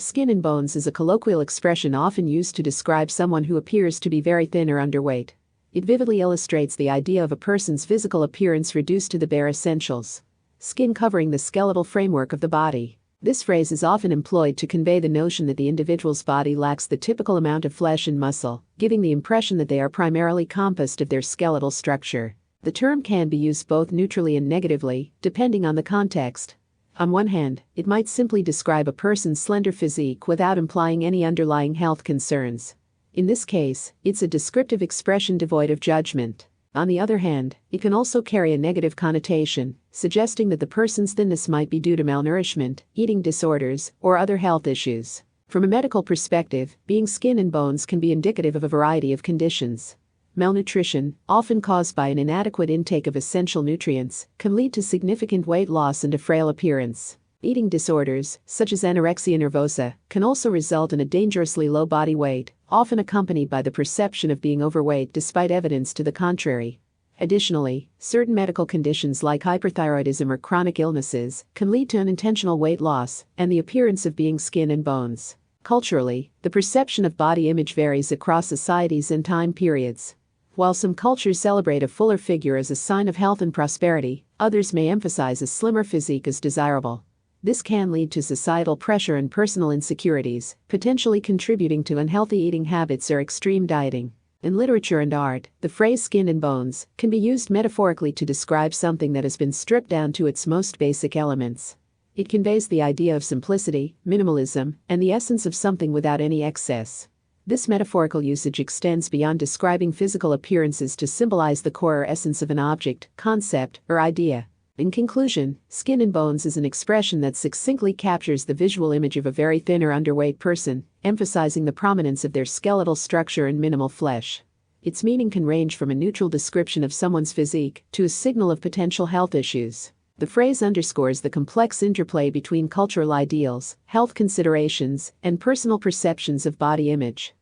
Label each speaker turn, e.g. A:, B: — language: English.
A: Skin and bones is a colloquial expression often used to describe someone who appears to be very thin or underweight. It vividly illustrates the idea of a person's physical appearance reduced to the bare essentials. Skin covering the skeletal framework of the body. This phrase is often employed to convey the notion that the individual's body lacks the typical amount of flesh and muscle, giving the impression that they are primarily composed of their skeletal structure. The term can be used both neutrally and negatively, depending on the context. On one hand, it might simply describe a person's slender physique without implying any underlying health concerns. In this case, it's a descriptive expression devoid of judgment. On the other hand, it can also carry a negative connotation, suggesting that the person's thinness might be due to malnourishment, eating disorders, or other health issues. From a medical perspective, being skin and bones can be indicative of a variety of conditions. Malnutrition, often caused by an inadequate intake of essential nutrients, can lead to significant weight loss and a frail appearance. Eating disorders, such as anorexia nervosa, can also result in a dangerously low body weight, often accompanied by the perception of being overweight despite evidence to the contrary. Additionally, certain medical conditions like hyperthyroidism or chronic illnesses can lead to unintentional weight loss and the appearance of being skin and bones. Culturally, the perception of body image varies across societies and time periods. While some cultures celebrate a fuller figure as a sign of health and prosperity, others may emphasize a slimmer physique as desirable. This can lead to societal pressure and personal insecurities, potentially contributing to unhealthy eating habits or extreme dieting. In literature and art, the phrase skin and bones can be used metaphorically to describe something that has been stripped down to its most basic elements. It conveys the idea of simplicity, minimalism, and the essence of something without any excess. This metaphorical usage extends beyond describing physical appearances to symbolize the core or essence of an object, concept, or idea. In conclusion, skin and bones is an expression that succinctly captures the visual image of a very thin or underweight person, emphasizing the prominence of their skeletal structure and minimal flesh. Its meaning can range from a neutral description of someone's physique to a signal of potential health issues. The phrase underscores the complex interplay between cultural ideals, health considerations, and personal perceptions of body image.